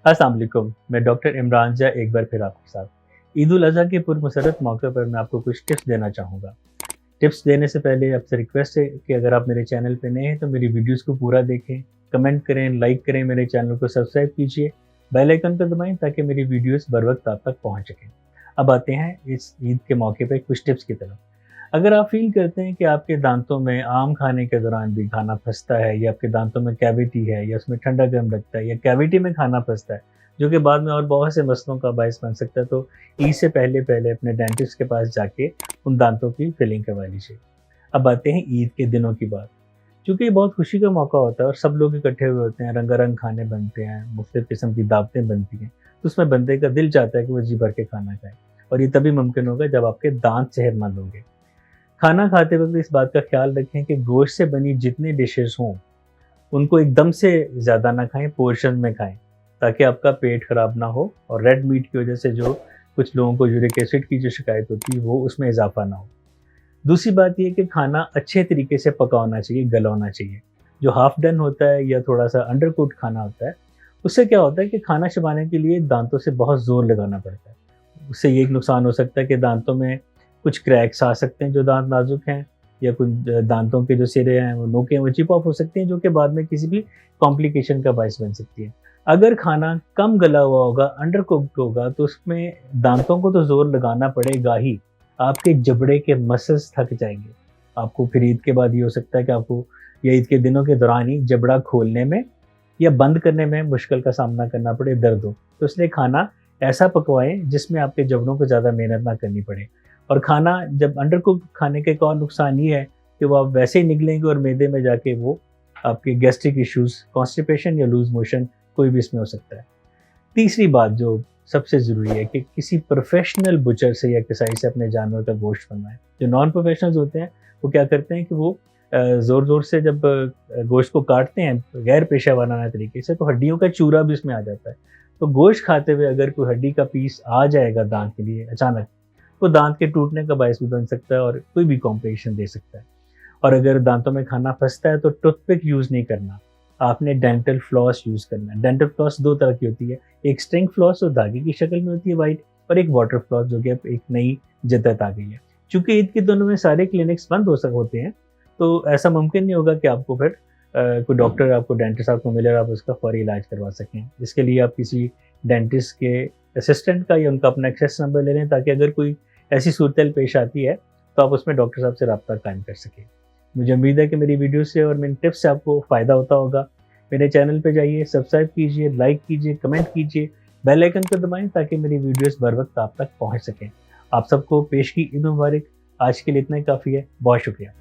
अस्सलाम वालेकुम, मैं डॉक्टर इमरान जा एक बार फिर आपके साथ। ईद उल अज़हा के पुरमसरत मौके पर मैं आपको कुछ टिप्स देना चाहूँगा। टिप्स देने से पहले आपसे रिक्वेस्ट है कि अगर आप मेरे चैनल पे नए हैं तो मेरी वीडियोज़ को पूरा देखें, कमेंट करें, लाइक करें, मेरे चैनल को सब्सक्राइब कीजिए, बेल आइकन को दबाएँ ताकि मेरी वीडियोज़ बर वक़्त आप तक पहुँच सकें। अब आते हैं इस ईद के मौके पे कुछ टिप्स की तरफ। अगर आप फ़ील करते हैं कि आपके दाँतों में आम खाने के दौरान भी खाना फँसता है या आपके दाँतों में कैविटी है या उसमें ठंडा गर्म लगता है या कैविटी में खाना फँसता है, जो कि बाद में और बहुत से मसलों का बायस बन सकता है, तो ईद से पहले अपने डेंटिस्ट के पास जाके उन दाँतों की फिलिंग करवा लीजिए। अब आते हैं ईद के दिनों की बात। चूँकि ये बहुत खुशी का मौका होता है और सब लोग इकट्ठे हुए होते हैं, रंगारंग खाने बनते हैं, मुख्तलिफ़ किस्म की दावतें बनती हैं, तो उसमें बंदे का दिल चाहता है कि वो जी भर के खाना खाए और ये तभी मुमकिन होगा जब आपके दाँत सेहतमंद होंगे। खाना खाते वक़्त इस बात का ख़्याल रखें कि गोश्त से बनी जितनी डिशेज़ हों, उनको एकदम से ज़्यादा ना खाएँ, पोर्शन में खाएँ, ताकि आपका पेट ख़राब ना हो और रेड मीट की वज़ह से जो कुछ लोगों को यूरिक एसिड की जो शिकायत होती है, वो उसमें इज़ाफ़ा ना हो। दूसरी बात ये है कि खाना अच्छे तरीके से पका होना चाहिए, गला होना चाहिए। जो हाफ़ डन होता है या थोड़ा-सा अंडर कुक्ड खाना होता है, उससे क्या होता है कि खाना चबाने के लिए दाँतों से बहुत ज़ोर लगाना पड़ता है। उससे ये एक नुकसान हो सकता है कि दाँतों में कुछ क्रैक्स आ सकते हैं जो दाँत नाज़ुक हैं, या कुछ दाँतों के जो सिरे हैं, वो नोकें वो चिप ऑफ हो सकती हैं, जो कि बाद में किसी भी कॉम्प्लिकेशन का बायस बन सकती है। अगर खाना कम गला हुआ होगा, अंडर कुक्ड होगा, तो उसमें दाँतों को तो ज़ोर लगाना पड़ेगा ही, आपके जबड़े के मसल्स थक जाएँगे। आपको फिर ईद के बाद ये हो सकता है कि आपको या ईद के दिनों के दौरान ही जबड़ा खोलने में या बंद करने में मुश्किल का सामना करना पड़े, दर्द हो। तो इसलिए खाना ऐसा पकवाएँ जिसमें आपके जबड़ों को ज़्यादा मेहनत ना करनी पड़े। और खाना जब अंडर कुक्ड खाने का एक और नुकसान ये है कि वो आप वैसे ही निगलेंगे और मैदे में जाके वो आपके गैस्ट्रिक इश्यूज़, कॉन्स्टिपेशन या लूज़ मोशन, कोई भी इसमें हो सकता है। तीसरी बात जो सबसे ज़रूरी है कि किसी प्रोफ़ेशनल बुचर से या कसाई से अपने जानवर का गोश्त बनवाएँ। जो नॉन प्रोफ़ेशनल्स होते हैं, वो क्या करते हैं कि वो ज़ोर-ज़ोर से जब गोश्त को काटते हैं गैर पेशा वाराना तरीके से, तो हड्डियों का चूरा भी उसमें आ जाता है। तो गोश्त खाते हुए अगर कोई हड्डी का पीस आ जाएगा दाँत के लिए अचानक, वो दाँत के टूटने का बायस भी बन सकता है और कोई भी कॉम्प्लिकेशन दे सकता है। और अगर दाँतों में खाना फँसता है तो टूथपिक यूज़ नहीं करना, आपने डेंटल फ्लॉस यूज़ करना है। डेंटल फ्लॉस 2 तरह की होती है, एक स्ट्रिंग फ्लॉस जो धागे की शक्ल में होती है वाइट, और एक वाटर फ्लॉस जो कि अब एक नई जिद्दत आ गई है। चूँकि ईद के दिनों में सारे क्लिनिक्स बंद होते हैं, तो ऐसा मुमकिन नहीं होगा कि आपको फिर कोई डॉक्टर आपको डेंटिस्ट आपको मिले और आप उसका फ़ौरी इलाज करवा सकें। इसके लिए आप किसी डेंटिस्ट के असिस्टेंट का या उनका अपना एक्सेस नंबर ले लें, ताकि अगर कोई ऐसी सूरत पेश आती है तो आप उसमें डॉक्टर साहब से रब्ता कायम कर सकें। मुझे उम्मीद है कि मेरी वीडियो से और मेरी टिप्स से आपको फ़ायदा होता होगा। मेरे चैनल पे जाइए, सब्सक्राइब कीजिए, लाइक कीजिए, कमेंट कीजिए, बेल आइकन को दबाएँ ताकि मेरी वीडियोज़ बर वक़्त आप तक पहुँच सकें। आप सबको पेश की ईद मुबारक। आज के लिए इतना ही काफ़ी है। बहुत शुक्रिया।